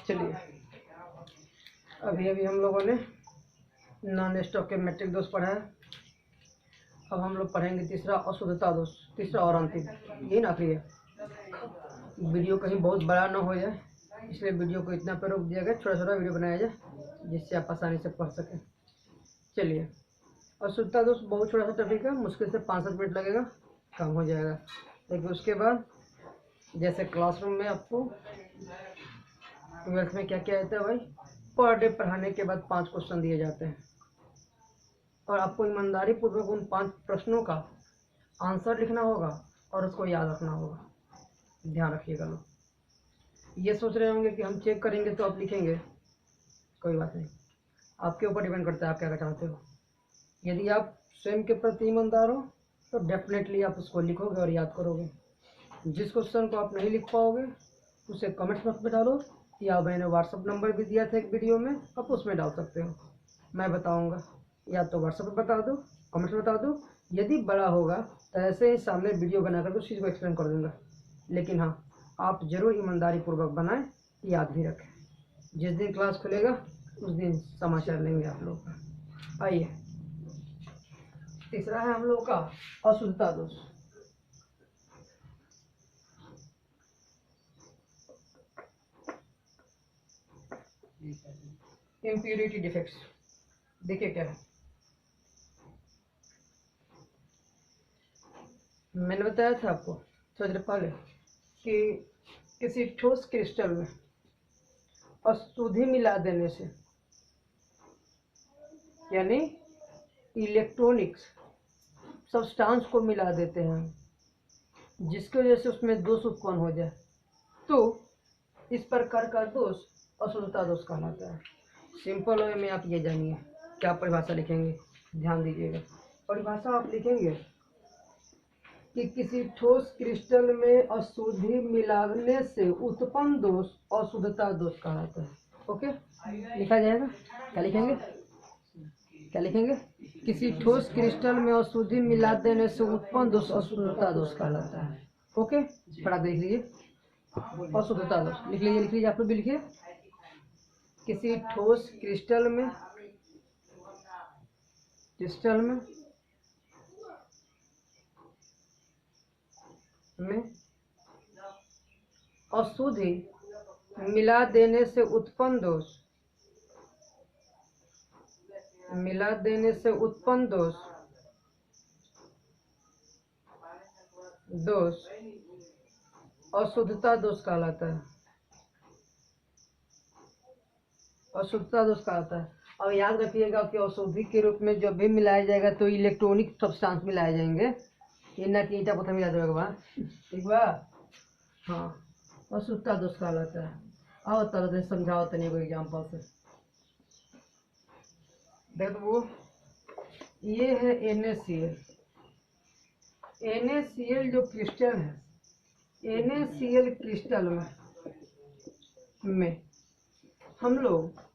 चलिए, अभी हम लोगों ने नॉन स्टॉकियोमेट्रिक दोष पढ़ा है। अब हम लोग पढ़ेंगे तीसरा अशुद्धता दोष, तीसरा और अंतिम, यही ना आखिरी है। वीडियो कहीं बहुत बड़ा ना हो जाए, इसलिए वीडियो को इतना पर रोक दिया गया, छोटा छोटा वीडियो बनाया जाए जिससे आप आसानी से पढ़ सकें। चलिए, अशुद्धता दोष बहुत छोटा सा टॉपिक है, मुश्किल से 5-7 मिनट लगेगा, काम हो जाएगा। लेकिन उसके बाद जैसे क्लासरूम में आपको 12th में क्या क्या आता है भाई, पर डे पढ़ाने के बाद 5 क्वेश्चन दिए जाते हैं और आपको ईमानदारी पूर्वक उन 5 प्रश्नों का आंसर लिखना होगा और उसको याद रखना होगा। ध्यान रखिएगा लोग। ये सोच रहे होंगे कि हम चेक करेंगे तो आप लिखेंगे, कोई बात नहीं, आपके ऊपर डिपेंड करता है आप क्या चाहते हो। यदि आप स्वयं के प्रति ईमानदार हो तो डेफिनेटली आप उसको लिखोगे और याद करोगे। जिस क्वेश्चन को आप नहीं लिख पाओगे उसे कमेंट्स बॉक्स में डालो, या मैंने व्हाट्सअप नंबर भी दिया था एक वीडियो में, आप उसमें डाल सकते हो, मैं बताऊंगा। या तो व्हाट्सअप पर बता दो, कमेंट्स में बता दो, यदि बड़ा होगा तो ऐसे ही सामने वीडियो बनाकर उस चीज़ को एक्सप्लेन कर दूंगा। लेकिन हाँ, आप जरूर ईमानदारी पूर्वक बनाएं, याद भी रखें। जिस दिन क्लास खुलेगा उस दिन समाचार लेंगे आप लोग का। आइए, तीसरा है हम लोग का अशुद्धता दोष। Impurity defects. देखिए क्या है, मैंने बताया था आपको थोड़ी देर पहले कि किसी ठोस क्रिस्टल में अशुद्धि मिला देने से, यानी इलेक्ट्रॉनिक्स सब्सटेंस को मिला देते हैं जिसकी वजह से उसमें दोष उत्पन्न हो जाए, तो इस प्रकार का दोष अशुद्धता दोष कहलाता है। सिंपल वे में आप ये जानिए, क्या परिभाषा लिखेंगे, ध्यान दीजिएगा। परिभाषा आप लिखेंगे कि किसी ठोस क्रिस्टल में अशुद्धि मिलाने से उत्पन्न दोष अशुद्धता दोष कहलाता है। ओके, लिखा जाएगा। क्या लिखेंगे, क्या लिखेंगे, किसी ठोस क्रिस्टल में अशुद्धि मिला देने से उत्पन्न दोष अशुद्धता दोष कहलाता है। ओके, फटाक देख लीजिए, अशुद्धता दोष लिख लीजिए, आप लोग भी लिखिए। किसी ठोस क्रिस्टल में अशुद्धि मिला देने से उत्पन्न दोष अशुद्धता दोष कहलाता है। अशुद्धता दोष कहलाता है। और याद रखिएगा कि अशुद्धि के रूप में जब भी मिलाया जाएगा तो इलेक्ट्रॉनिक सब्सटेंस मिलाए जाएंगे, ये ना कि ईटा पत्थर मिला देगा। ठीक बा, हाँ, अशुद्धता दोष कहलाता है। आओ तरह से समझाओ तनी को एग्जाम्पल से। देखो, ये है NaCl जो क्रिस्टल है, NaCl क्रिस्टल में हम लोग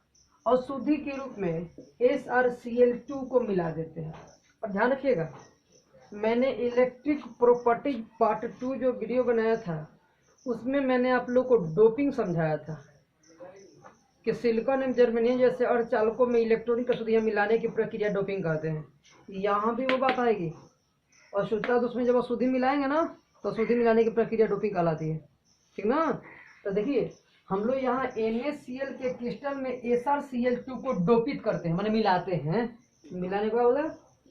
अशुद्धि के रूप में SrCl2 को मिला देते हैं। और ध्यान रखिएगा, मैंने इलेक्ट्रिक प्रॉपर्टीज पार्ट 2 जो वीडियो बनाया था उसमें मैंने आप लोग को डोपिंग समझाया था कि सिलिकॉन एवं जर्मेनियम जैसे अर्धचालकों में इलेक्ट्रॉनिक अशुद्धियां मिलाने की प्रक्रिया डोपिंग कहते हैं। यहाँ भी वो बात आएगी, अशुद्धता दोष में जब अशुद्धि मिलाएंगे ना तो अशुद्धि मिलाने की प्रक्रिया डोपिंग कहलाती है। ठीक ना, तो देखिए हम लोग यहाँ NaCl के क्रिस्टल में SrCl2 को डोपित करते हैं, माने मिलाते हैं। मिलाने का बोला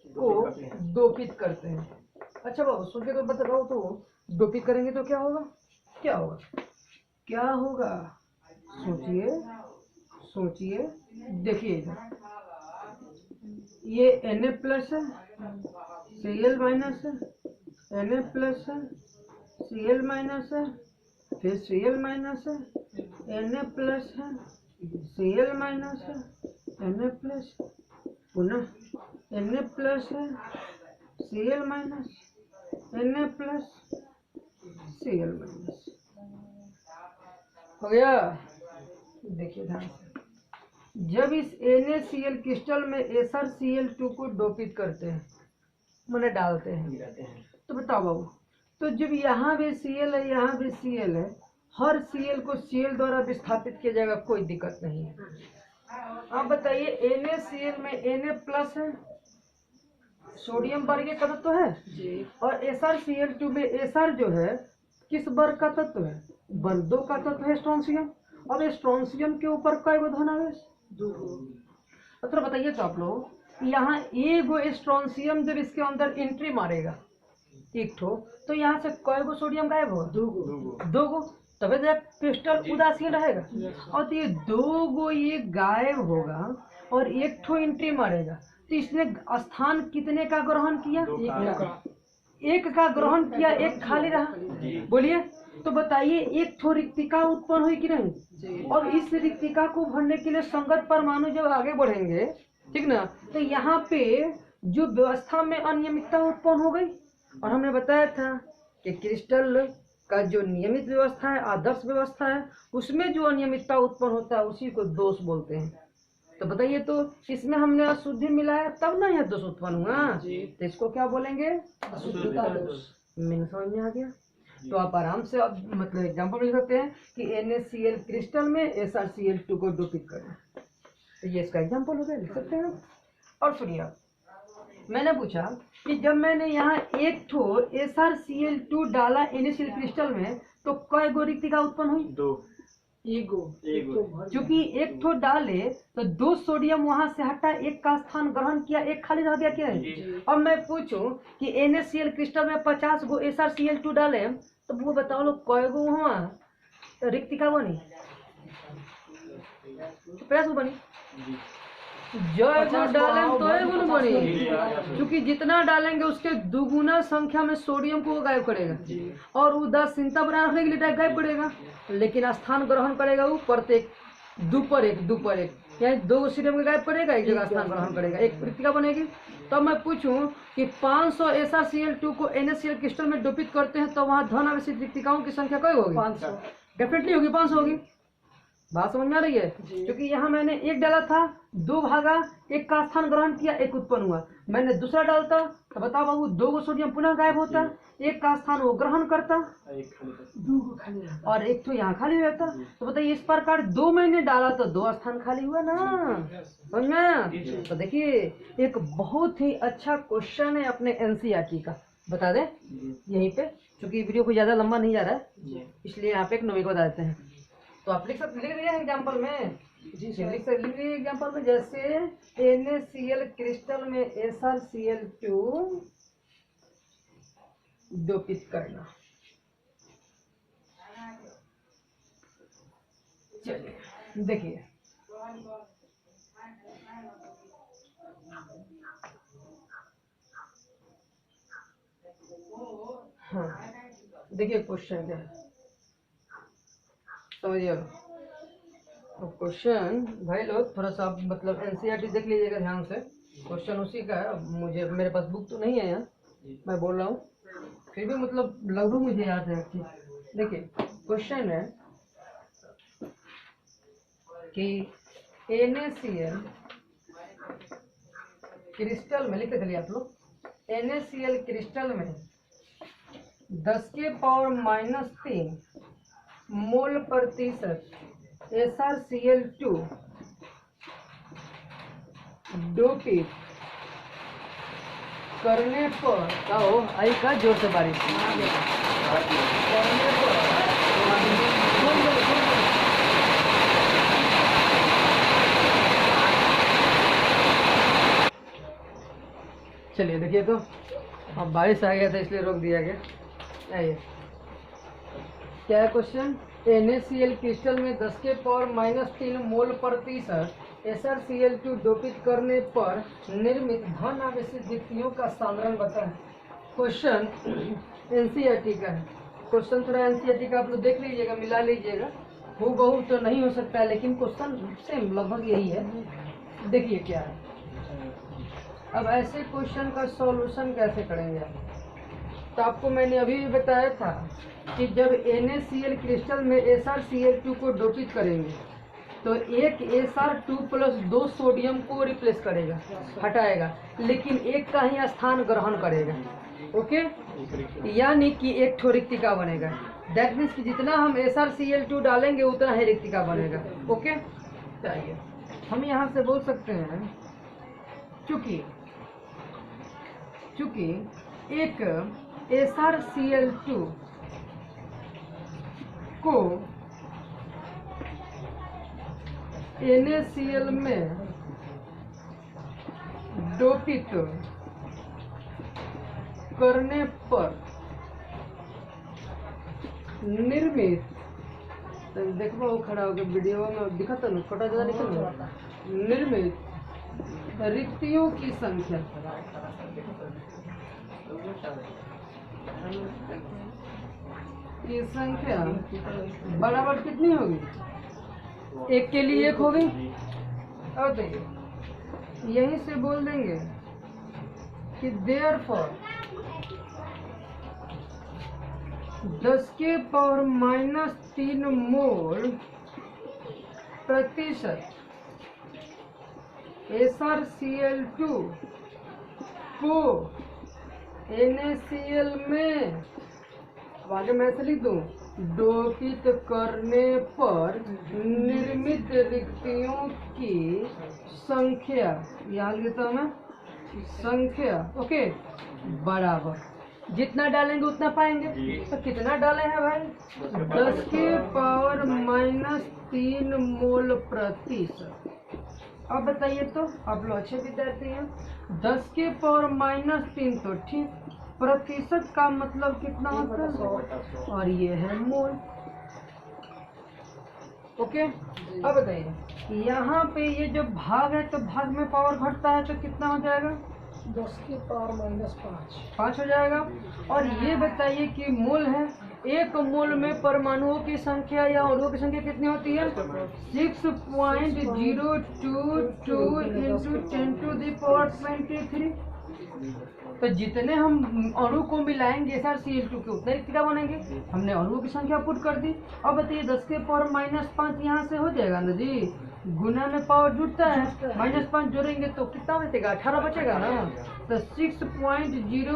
तो डोपित करते हैं। अच्छा बाबू सुन के तो बताओ, तो डोपित करेंगे तो क्या होगा, क्या होगा, सोचिए। देखिए इधर ये Na प्लस है, Cl माइनस है, Na प्लस है, Cl माइनस है, फिर Cl माइनस है, Na प्लस है, Cl माइनस है, Na प्लस, पुनः Na प्लस है, Cl minus, Na plus, Cl minus. हो गया। देखिए ध्यान से, जब इस NaCl क्रिस्टल में SrCl2 को डोपित करते हैं, मैंने डालते हैं, तो बताओ बाबू, तो जब यहाँ भी Cl है यहाँ भी Cl है हर Cl को Cl द्वारा विस्थापित किया जाएगा, कोई दिक्कत नहीं है। आप बताइए NaCl में Na प्लस है, सोडियम वर्ग का तत्व है जी। और SrCl2 में Sr जो है किस वर्ग का तत्व है? वर्ग 2 का तत्व है, स्ट्रोंशियम। और स्ट्रोंशियम के ऊपर कई गो धनावेश? 2। तो बताइए तो आप लोग, यहाँ एक स्ट्रोंशियम जब इसके अंदर एंट्री मारेगा एक ठो, तो यहाँ से कई गो सोडियम गायब होगा? 2 गो। तभी तो क्रिस्टल उदासीन रहेगा। और तो ये 2 गो ये गायब होगा और एक ठो एंट्री मारेगा, तो इसने स्थान कितने का ग्रहण किया? एक का ग्रहण किया, एक खाली रहा। बोलिए तो बताइए, एक ठो रिक्तिका उत्पन्न हुई कि नहीं? और इस रिक्तिका को भरने के लिए संगत परमाणु जब आगे बढ़ेंगे, ठीक ना, तो यहाँ पे जो व्यवस्था में अनियमितता उत्पन्न हो गई। और हमने बताया था कि क्रिस्टल का जो नियमित व्यवस्था है, आदर्श व्यवस्था है, उसमें जो अनियमितता उत्पन्न होता है उसी को दोष बोलते हैं। तो बताइए तो इसमें हमने अशुद्धि मिलाया तब ना यह दोष उत्पन्न हुआ, तो इसको क्या बोलेंगे? अशुद्धता दोष। मैंने समझ में आ गया। तो आप आराम से अब मतलब एग्जाम्पल लिख सकते हैं कि NaCl क्रिस्टल में SrCl2 को डोपित करना, तो ये इसका एग्जाम्पल हो गया, लिख सकते हैं। और सुनिए, मैंने पूछा कि जब मैंने यहाँ एक ठो SrCl2 डाला NaCl क्रिस्टल में, तो कई गो रिक्तिका उत्पन्न हुई? 2। क्योंकि एक ठो डाले तो 2 सोडियम वहां से हटा, एक का स्थान ग्रहण किया, एक खाली रह गया क्या है? अब मैं पूछूं कि NaCl क्रिस्टल में 50 गो SrCl2 डाले, तो वो बताओ लोग कई गो वहाँ रिक्तिका बनी? 50 गो बनी। जो डालेंगे तो एगो बनी, क्योंकि जितना डालेंगे उसके दुगुना संख्या में सोडियम को गायब करेगा और उदासीनता बनाए रखने के लिए गायब करेगा, लेकिन स्थान ग्रहण करेगा वो प्रत्येक 2 पर 1 यानी 2 सोडियम को गायब करेगा, एक जगह स्थान ग्रहण करेगा, एक रिक्तिका बनेगी। तो मैं पूछूं कि 500 SrCl2 को NaCl क्रिस्टल में डोपित करते हैं, तो वहाँ धन आवेशित रिक्तिकाओं की संख्या कई होगी? 500 डेफिनेटली होगी, 500 होगी। बात समझ में आ रही है? क्योंकि यहाँ मैंने एक डाला था, 2 भागा, एक का स्थान ग्रहण किया, एक उत्पन्न हुआ। मैंने दूसरा डालता तो बताओ बाबू, 2 गो सोडियम पुनः गायब होता, एक का स्थान वो ग्रहण करता, 2 गो खाली रहता और एक तो यहाँ खाली रहता। तो बताइए, इस प्रकार 2 मैंने डाला तो 2 स्थान खाली हुआ ना, समझ में? तो देखिए, एक बहुत ही अच्छा क्वेश्चन है अपने NCERT का, बता दे यहीं पे, क्योंकि वीडियो को ज्यादा लंबा नहीं जा रहा है, इसलिए यहाँ पे एक नोवी को बता देते हैं। तो आप लिख रहे हैं एग्जाम्पल में जी, लिख रहे हैं एग्जाम्पल में, जैसे NaCl क्रिस्टल में SrCl2 डोपित करना। चलिए देखिए, हाँ देखिए क्वेश्चन क्या है, समझिए। तो क्वेश्चन भाई लोग थोड़ा सा मतलब NCERT देख लीजिएगा ध्यान से, क्वेश्चन उसी का है। मुझे मेरे पास बुक तो नहीं है यहाँ, मैं बोल रहा हूँ, फिर भी मतलब लगभग मुझे याद है। देखिए क्वेश्चन है कि NaCl क्रिस्टल में, लिखते चलिए आप लोग, NaCl क्रिस्टल में 10⁻³ मोल प्रतिशत SrCl2 डोपित करने पर, कहो आई का जोर से बारिश करने पर, चलिए देखिए, तो अब बारिश आ गया था इसलिए रोक दिया गया। आइए क्या है क्वेश्चन, NaCl क्रिस्टल में 10⁻³ मोल प्रतिशत SrCl2 डोपित करने पर निर्मित धन आवेशित रिक्तियों का साधारण बताएं। क्वेश्चन NCERT का है, क्वेश्चन थोड़ा NCERT का आप लोग देख लीजिएगा, मिला लीजिएगा, हूबहू तो नहीं हो सकता है, लेकिन क्वेश्चन सेम लगभग यही है। देखिए क्या है, अब ऐसे क्वेश्चन का सॉल्यूशन कैसे करेंगे आप? तो आपको मैंने अभी भी बताया था कि जब NaCl क्रिस्टल में SrCl2 को डोपित करेंगे तो एक Sr2 प्लस 2 सोडियम को रिप्लेस करेगा, हटाएगा, लेकिन एक का ही स्थान ग्रहण करेगा। ओके, यानी कि एक ठो रिक्तिका बनेगा। दैट मीन्स कि जितना हम SrCl2 डालेंगे उतना ही रिक्तिका बनेगा। ओके, चाहिए हम यहाँ से बोल सकते हैं चूंकि एक SrCl2 को NaCl में डोपित करने पर निर्मित, देखो वो खड़ा हो गया वीडियो में दिखा था ना, छोटा ज्यादा निकल निर्मित रिक्तियों की संख्या बराबर कितनी होगी? एक के लिए एक होगी। और देखिए यहीं से बोल देंगे कि देयरफॉर 10⁻³ मोल प्रतिशत SrCl2 को NaCl में, अब आगे मैं ऐसे लिख दूं, डोपित करने पर निर्मित रिक्तियों की संख्या, यहाँ लिखता हूँ मैं संख्या, ओके, बराबर जितना डालेंगे उतना पाएंगे। तो कितना डाले हैं भाई? 10⁻³ मोल प्रतिशत। अब बताइए तो, आप लोग अच्छे विद्यार्थी हैं, 10⁻³ तो ठीक, प्रतिशत का मतलब कितना होता है? और ये है मोल। ओके, अब बताइए यहाँ पे ये जो भाग है तो भाग में पावर घटता है तो कितना हो जाएगा? 10⁻⁵ हो जाएगा। और ये बताइए कि मोल है, एक मोल में परमाणुओं की संख्या या अणुओं की संख्या कितनी होती है? 6.022 × 10⁻23। तो जितने हम अणु को मिलाएंगे SrCl2 के उतने रिक्तिका बनेंगे। हमने अणुओं की संख्या पुट कर दी। अब बताइए 10⁻⁵ यहाँ से हो जाएगा ना जी, गुना में पावर जुटता है, -5 जोड़ेंगे तो कितना बचेगा? 18 बचेगा ना। तो 6.022 ×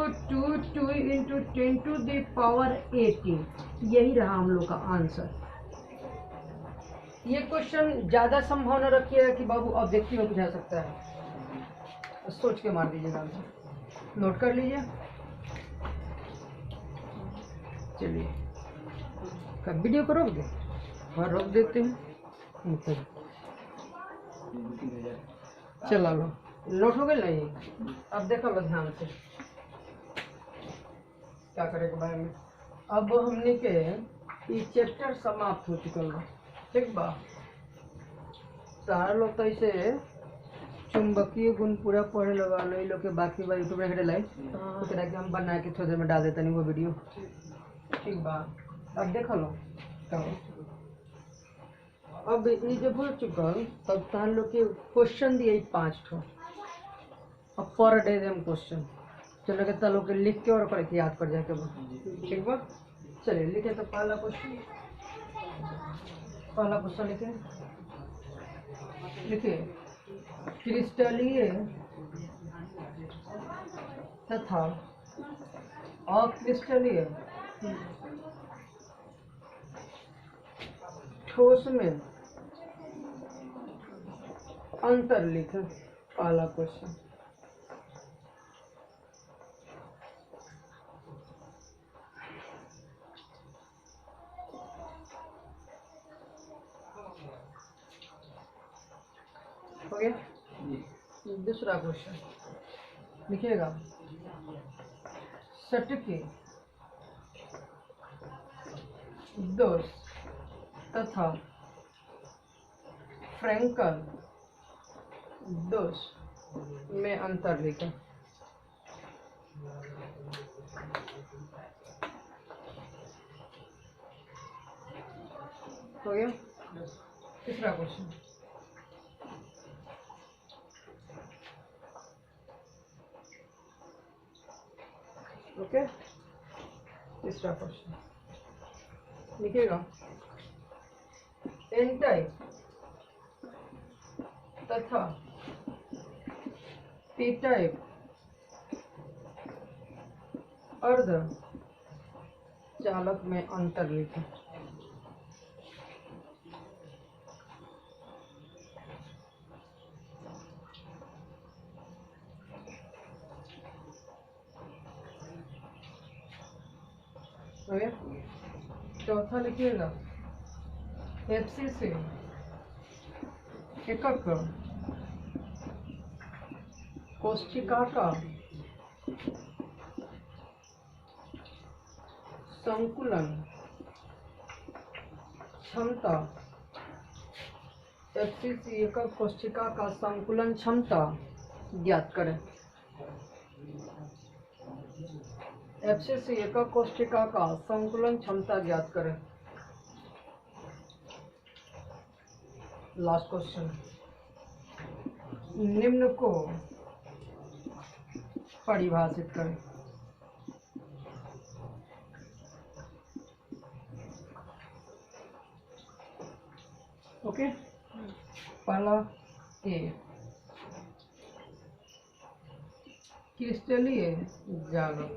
10⁻18 यही रहा हम लोग का आंसर। ये क्वेश्चन ज्यादा संभावना रखिएगा कि बाबू ऑब्जेक्टिव में पूछा सकता है, सोच के मार दीजिएगा आंसर, नोट कर लीजिए। चलिए कब वीडियो को रोक दे? हाँ रोक देते हैं। चला लो, नोट हो गए नहीं? अब देखो लो ध्यान से क्या करेगा भाई में। अब हमने के ये चैप्टर समाप्त हो चुका है, ठीक बा। सारा लोग तो ऐसे चुंबकीय गुण पूरा पढ़े लगा लो, ये लोग के बाकी बार यूट्यूब में हेडलाइन तो कि हम बना के थोड़ी देर में डाल देते नहीं वो वीडियो, ठीक बा। अब देखो लो अब ये जब हो चुका तब तान लोग के क्वेश्चन दिए 5 ठो, अब पर डे देम क्वेश्चन। चलो कितना लोग लिख के और करके याद कर जाए के, ठीक बा। चलिए लिखे तो पहला क्वेश्चन लिखे क्रिस्टलीय तथा अक्रिस्टलीय ठोस में अंतर लिखे। पहला क्वेश्चन हो गया। दूसरा क्वेश्चन लिखिएगा सटके दोष तथा फ्रैंकल दोष में अंतर लिखें। हो गया। तीसरा क्वेश्चन ओके। तीसरा क्वेश्चन लिखिएगा एन टाइप तथा पी टाइप अर्ध चालक में अंतर लिखें। चौथा लिखिएगा FCC एकक कोशिका का संकुलन क्षमता। FCC एकक कोशिका का संकुलन क्षमता ज्ञात करें। FCC एकक कोशिका का संकुलन क्षमता ज्ञात करें। लास्ट क्वेश्चन, निम्न को परिभाषित करें। ओके, पहला ए क्रिस्टलीय जागरण,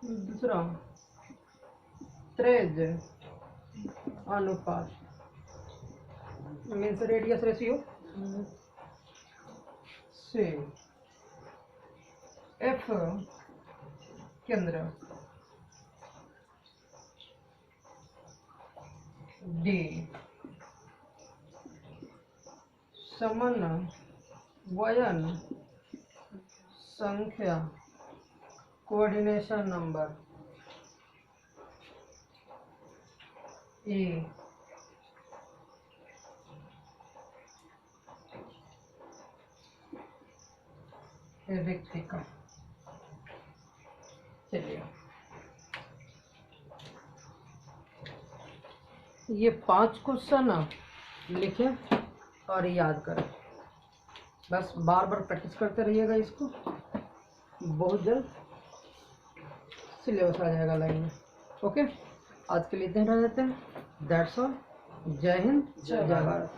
दूसरा त्रेज अनुपात मीन्स रेडियस रेशियो से F केंद्र D समन्वयन संख्या कोऑर्डिनेशन नंबर E व्यक्ति का। चलिए ये 5 क्वेश्चन लिखें और याद करें। बस बार बार प्रैक्टिस करते रहिएगा इसको, बहुत जल्द सिलेबस आ जाएगा लाइन में। ओके, आज के लिए इतना रह देते हैं। That's all. जय हिंद, जय भारत।